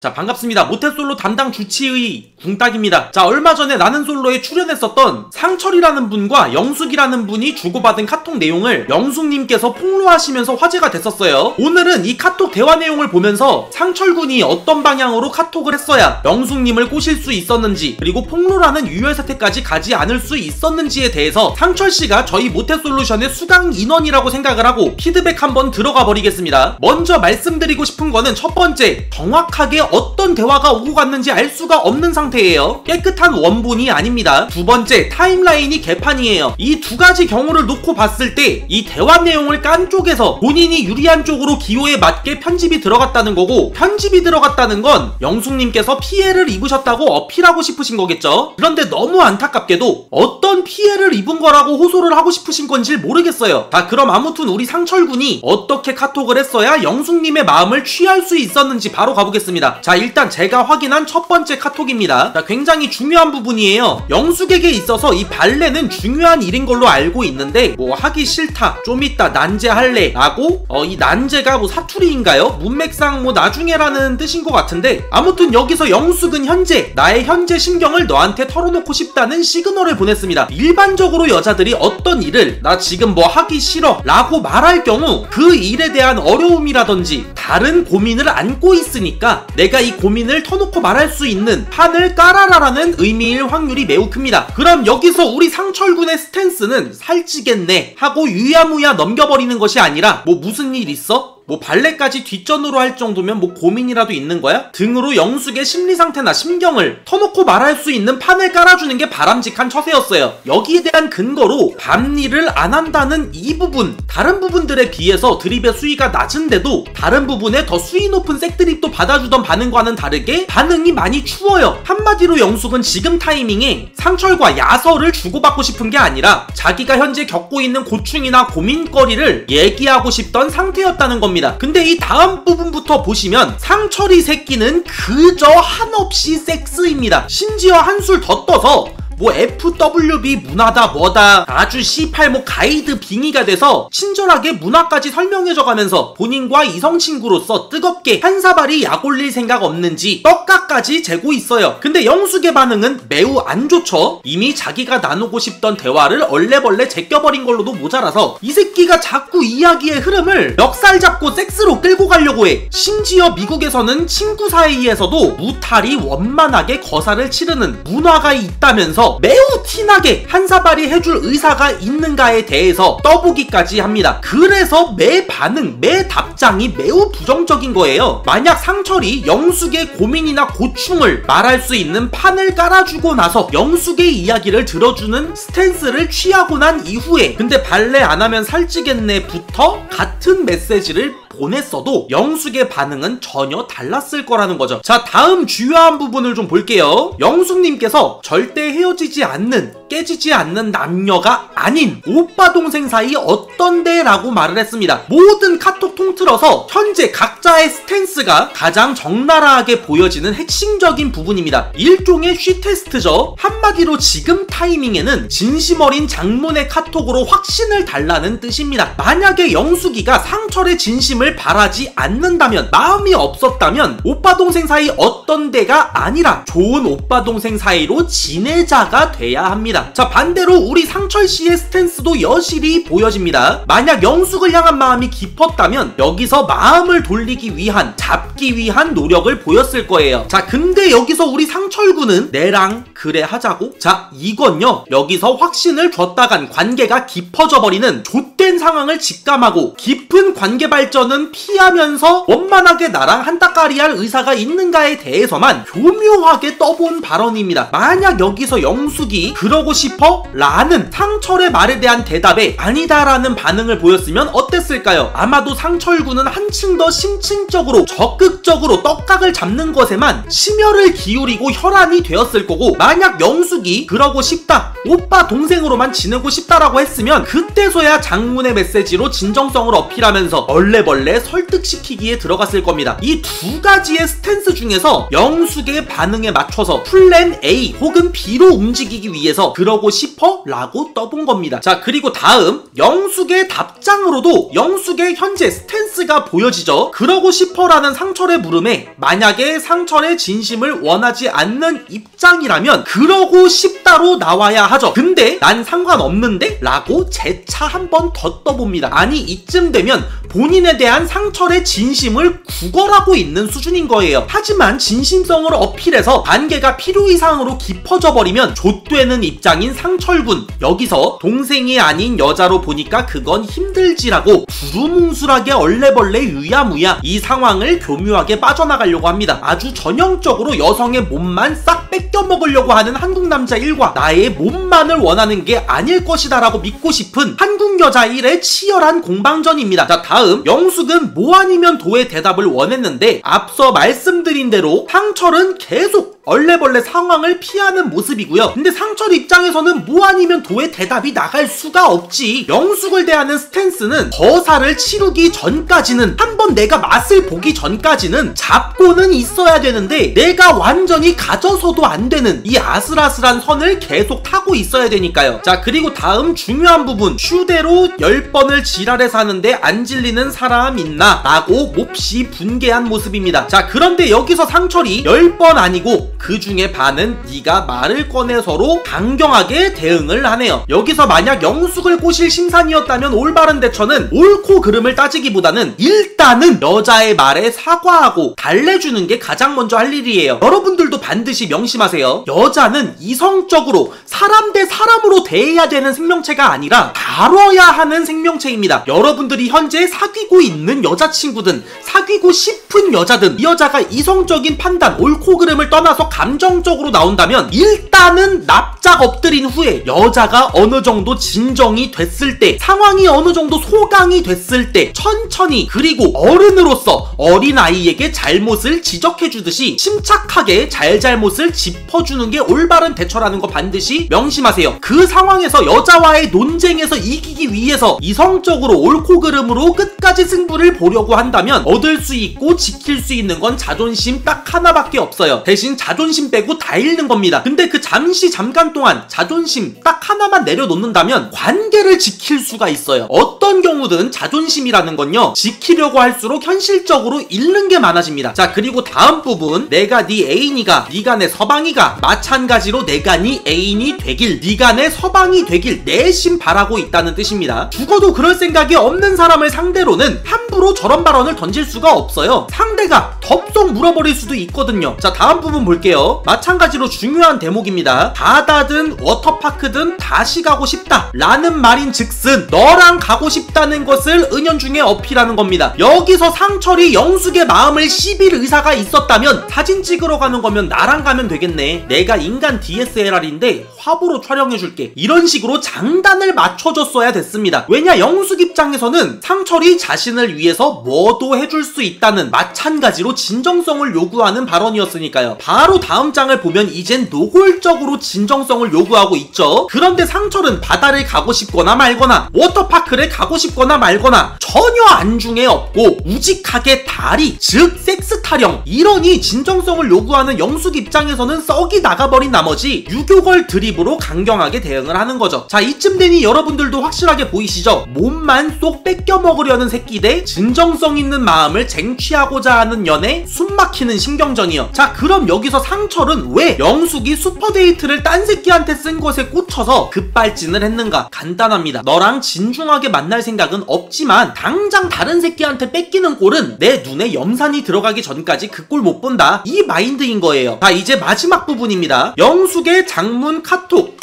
자, 반갑습니다. 모태솔로 담당 주치의 궁딱입니다. 자, 얼마 전에 나는 솔로에 출연했었던 상철이라는 분과 영숙이라는 분이 주고받은 카톡 내용을 영숙님께서 폭로하시면서 화제가 됐었어요. 오늘은 이 카톡 대화 내용을 보면서 상철군이 어떤 방향으로 카톡을 했어야 영숙님을 꼬실 수 있었는지, 그리고 폭로라는 유혈사태까지 가지 않을 수 있었는지에 대해서 상철씨가 저희 모태솔루션의 수강 인원이라고 생각을 하고 피드백 한번 들어가 버리겠습니다. 먼저 말씀드리고 싶은 거는 첫 번째, 정확하게 어떤 대화가 오고 갔는지 알 수가 없는 상태예요. 깨끗한 원본이 아닙니다. 두 번째, 타임라인이 개판이에요. 이 두 가지 경우를 놓고 봤을 때 이 대화 내용을 깐 쪽에서 본인이 유리한 쪽으로 기호에 맞게 편집이 들어갔다는 거고, 편집이 들어갔다는 건 영숙님께서 피해를 입으셨다고 어필하고 싶으신 거겠죠. 그런데 너무 안타깝게도 어떤 피해를 입은 거라고 호소를 하고 싶으신 건지 모르겠어요. 자, 그럼 아무튼 우리 상철군이 어떻게 카톡을 했어야 영숙님의 마음을 취할 수 있었는지 바로 가보겠습니다. 자, 일단 제가 확인한 첫 번째 카톡입니다. 자, 굉장히 중요한 부분이에요. 영숙에게 있어서 이 발레는 중요한 일인 걸로 알고 있는데, 뭐 하기 싫다, 좀 이따 난제할래 라고, 이 난제가 뭐 사투리인가요? 문맥상 뭐 나중에라는 뜻인 것 같은데, 아무튼 여기서 영숙은 현재 나의 현재 심경을 너한테 털어놓고 싶다는 시그널을 보냈습니다. 일반적으로 여자들이 어떤 일을 나 지금 뭐 하기 싫어 라고 말할 경우 그 일에 대한 어려움이라든지 다른 고민을 안고 있으니까 내가 이 고민을 터놓고 말할 수 있는 판을 깔아라라는 의미일 확률이 매우 큽니다. 그럼 여기서 우리 상철군의 스탠스는 살찌겠네 하고 유야무야 넘겨버리는 것이 아니라, 뭐 무슨 일 있어? 뭐 발레까지 뒷전으로 할 정도면 뭐 고민이라도 있는 거야? 등으로 영숙의 심리상태나 심경을 터놓고 말할 수 있는 판을 깔아주는 게 바람직한 처세였어요. 여기에 대한 근거로 밤일을 안 한다는 이 부분, 다른 부분들에 비해서 드립의 수위가 낮은데도 다른 부분에 더 수위 높은 색드립도 받아주던 반응과는 다르게 반응이 많이 추워요. 한마디로 영숙은 지금 타이밍에 상철과 야설을 주고받고 싶은 게 아니라 자기가 현재 겪고 있는 고충이나 고민거리를 얘기하고 싶던 상태였다는 겁니다. 근데 이 다음 부분부터 보시면 상철이 새끼는 그저 한없이 섹스입니다. 심지어 한술 더 떠서 뭐 FWB 문화다 뭐다 아주 C8 뭐 가이드 빙의가 돼서 친절하게 문화까지 설명해줘가면서 본인과 이성친구로서 뜨겁게 한 사발이 약 올릴 생각 없는지 떡값까지 재고 있어요. 근데 영숙의 반응은 매우 안 좋죠. 이미 자기가 나누고 싶던 대화를 얼레벌레 제껴버린 걸로도 모자라서 이 새끼가 자꾸 이야기의 흐름을 멱살 잡고 섹스로 끌고 가려고 해. 심지어 미국에서는 친구 사이에서도 무탈이 원만하게 거사를 치르는 문화가 있다면서 매우 티나게 한사발이 해줄 의사가 있는가에 대해서 떠보기까지 합니다. 그래서 매 반응, 매 답장이 매우 부정적인 거예요. 만약 상철이 영숙의 고민이나 고충을 말할 수 있는 판을 깔아주고 나서 영숙의 이야기를 들어주는 스탠스를 취하고 난 이후에 근데 발레 안 하면 살찌겠네부터 같은 메시지를 보냈어도 영숙의 반응은 전혀 달랐을 거라는 거죠. 자, 다음 주요한 부분을 좀 볼게요. 영숙님께서 절대 헤어지지 않는, 깨지지 않는 남녀가 아닌 오빠 동생 사이 어떤데? 라고 말을 했습니다. 모든 카톡 통틀어서 현재 각자의 스탠스가 가장 적나라하게 보여지는 핵심적인 부분입니다. 일종의 쉬테스트죠. 한마디로 지금 타이밍에는 진심 어린 장문의 카톡으로 확신을 달라는 뜻입니다. 만약에 영숙이가 상철의 진심을 바라지 않는다면, 마음이 없었다면 오빠 동생 사이 어떤 데가 아니라 좋은 오빠 동생 사이로 지내자가 돼야 합니다. 자, 반대로 우리 상철씨의 스탠스도 여실히 보여집니다. 만약 영숙을 향한 마음이 깊었다면 여기서 마음을 돌리기 위한, 잡기 위한 노력을 보였을 거예요. 자, 근데 여기서 우리 상철군은 내랑 그래 하자고? 자, 이건요, 여기서 확신을 줬다간 관계가 깊어져 버리는 좆된 상황을 직감하고 깊은 관계 발전은 피하면서 원만하게 나랑 한따까리 할 의사가 있는가에 대해서만 교묘하게 떠본 발언입니다. 만약 여기서 영숙이 그러고 싶어? 라는 상철의 말에 대한 대답에 아니다라는 반응을 보였으면 어땠을까요? 아마도 상철군은 한층 더 심층적으로 적극적으로 떡각을 잡는 것에만 심혈을 기울이고 혈안이 되었을 거고, 만약 영숙이 그러고 싶다, 오빠 동생으로만 지내고 싶다라고 했으면 그때서야 장문의 메시지로 진정성을 어필하면서 얼레벌레 설득시키기에 들어갔을 겁니다. 이 두 가지의 스탠스 중에서 영숙의 반응에 맞춰서 플랜 A 혹은 B로 움직이기 위해서 그러고 싶어? 라고 떠본 겁니다. 자, 그리고 다음 영숙의 답장으로도 영숙의 현재 스탠스가 보여지죠. 그러고 싶어 라는 상철의 물음에 만약에 상철의 진심을 원하지 않는 입장이라면 그러고 싶다로 나와야 하죠. 근데 난 상관없는데? 라고 재차 한 번 더 떠봅니다. 아니, 이쯤 되면 본인에 대한 상철의 진심을 구걸하고 있는 수준인 거예요. 하지만 진심성을 어필해서 관계가 필요 이상으로 깊어져 버리면 좆되는 입장인 상철군. 여기서 동생이 아닌 여자로 보니까 그건 힘들지라고 두루뭉술하게 얼레벌레 유야무야 이 상황을 교묘하게 빠져나가려고 합니다. 아주 전형적으로 여성의 몸만 싹 뺏겨 먹으려고 하는 한국 남자 1과 나의 몸만을 원하는 게 아닐 것이다 라고 믿고 싶은 한국 여자 1의 치열한 공방전입니다. 자, 다음 영숙은 뭐 아니면 도의 대답을 원했는데 앞서 말씀드린 대로 상철은 계속 얼레벌레 상황을 피하는 모습이고요. 근데 상철 입장에서는 뭐 아니면 도의 대답이 나갈 수가 없지. 영숙을 대하는 스탠스는 거사를 치르기 전까지는, 한번 내가 맛을 보기 전까지는 잡고는 있어야 되는데 내가 완전히 가져서도 안 되는 이 아슬아슬한 선을 계속 타고 있어야 되니까요. 자, 그리고 다음 중요한 부분, 휴대로 10번을 지랄해서 하는데 안 질리는 사람 있나? 라고 몹시 분개한 모습입니다. 자, 그런데 여기서 상철이 10번 아니고 그 중에 반은 네가 말을 꺼내서로 강경하게 대응을 하네요. 여기서 만약 영숙을 꼬실 심산이었다면 올바른 대처는 옳고 그름을 따지기보다는 일단은 여자의 말에 사과하고 달래주는 게 가장 먼저 할 일이에요. 여러분들도 반드시 명심하세요. 여자는 이성적으로 사람 대 사람으로 대해야 되는 생명체가 아니라 다뤄야 하는 생명체입니다. 여러분들이 현재 사귀고 있는 여자친구든 사귀고 싶은 여자든 이 여자가 이성적인 판단, 옳고 그름을 떠나서 감정적으로 나온다면 일단은 납작 엎드린 후에 여자가 어느 정도 진정이 됐을 때, 상황이 어느 정도 소강이 됐을 때 천천히, 그리고 어른으로서 어린아이에게 잘못을 지적해주듯이 침착하게 잘못을 짚어주는 게 올바른 대처라는 거 반드시 명심하세요. 그 상황에서 여자와의 논쟁에서 이기기 위해서 이성적으로 옳고 그름으로 끝까지 승부를 보려고 한다면 얻을 수 있고 지킬 수 있는 건 자존심 딱 하나밖에 없어요. 대신 자존심 빼고 다 잃는 겁니다. 근데 그 잠깐 동안 자존심 딱 하나만 내려놓는다면 관계를 지킬 수가 있어요. 어떤 경우든 자존심이라는 건요, 지키려고 할수록 현실적으로 잃는 게 많아집니다. 자, 그리고 다음 부분, 내가 네 애인이가 네가 내 서방이가 마찬가지로 내가 네 애인이 되길, 네가 내 서방이 되길 내심 바라고 있다는 뜻입니다. 죽어도 그럴 생각이 없는 사람을 상대로는 함부로 저런 발언을 던질 수가 없어요. 상대가 덥석 물어버릴 수도 있거든요. 자, 다음 부분 볼게요. 마찬가지로 중요한 대목입니다. 바다든 워터파크든 다시 가고 싶다 라는 말인 즉슨 너랑 가고 싶다는 것을 은연중에 어필하는 겁니다. 여기서 상철이 영숙의 마음을 씹을 의사가 있었다면 사진 찍으러 가는 거면 나랑 가면 되겠네, 내가 인간 DSLR인데 화보로 촬영해줄게, 이런 식으로 장단을 맞춰줬어야 됐습니다. 왜냐, 영숙 입장에서는 상철이 자신을 위해서 뭐도 해줄 수 있다는, 마찬가지로 진정성을 요구하는 발언이었으니까요. 바로 다음 장을 보면 이젠 노골적으로 진정성을 요구하고 있죠. 그런데 상철은 바다를 가고 싶거나 말거나 워터파크를 가고 싶거나 말거나 전혀 안중에 없고 우직하게 다리, 즉 섹스 타령, 이러니 진정성을 요구하는 영숙 입장에서는 썩이 나가버린 나머지 유교걸 드립으로 강경하게 대응을 하는 거죠. 자, 이쯤 되니 여러분들도 확실하게 보이시죠? 몸만 쏙 뺏겨 먹으려는 새끼 대 진정성 있는 마음을 쟁취하고자 하는 연애, 숨막히는 신경전이요. 자, 그럼 여기서 상철은 왜 영숙이 슈퍼데이트를 딴 새끼한테 쓴 것에 꽂혀서 급발진을 했는가? 간단합니다. 너랑 진중하게 만날 생각은 없지만 당장 다른 새끼한테 뺏기는 꼴은 내 눈에 염산이 들어가기 전까지 그 꼴 못 본다, 이 마인드인 거예요. 자, 이제 마지막 부분입니다. 영숙의 장문 카톡.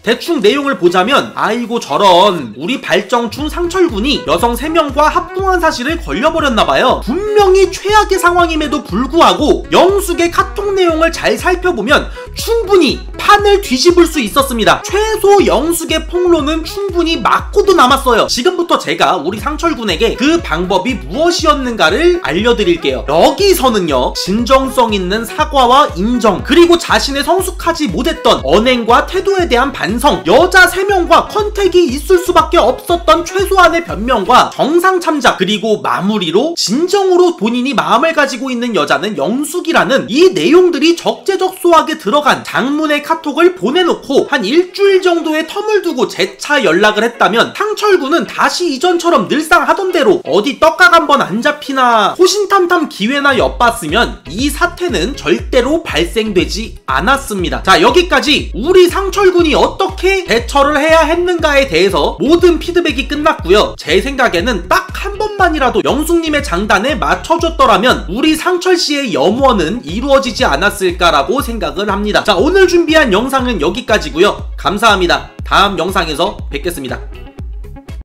대충 내용을 보자면, 아이고 저런, 우리 발정충 상철군이 여성 3명과 합동한 사실을 걸려버렸나봐요. 분명히 최악의 상황임에도 불구하고 영숙의 카톡 내용을 잘 살펴보면 충분히 판을 뒤집을 수 있었습니다. 최소 영숙의 폭로는 충분히 맞고도 남았어요. 지금부터 제가 우리 상철군에게 그 방법이 무엇이었는가를 알려드릴게요. 여기서는요, 진정성 있는 사과와 인정, 그리고 자신의 성숙하지 못했던 언행과 태도에 대한 반성, 여자 3명과 컨택이 있을 수밖에 없었던 최소한의 변명과 정상 참작, 그리고 마무리로 진정으로 본인이 마음을 가지고 있는 여자는 영숙이라는 이 내용들이 적재적소하게 들어간 장문의 카톡을 보내놓고 한 일주일 정도의 텀을 두고 재차 연락을 했다면 상철군은 다시 이전처럼 늘상 하던 대로 어디 떡각 한번 안 잡히나 호신탐탐 기회나 엿봤으면 이 사태는 절대로 발생되지 않았습니다. 자, 여기까지 우리 상철군이 어떻게 대처를 해야 했는가에 대해서 모든 피드백이 끝났고요. 제 생각에는 딱 한 번만이라도 영숙님의 장단에 맞춰줬더라면 우리 상철씨의 염원은 이루어지지 않았을까라고 생각을 합니다. 자, 오늘 준비한 영상은 여기까지고요. 감사합니다. 다음 영상에서 뵙겠습니다.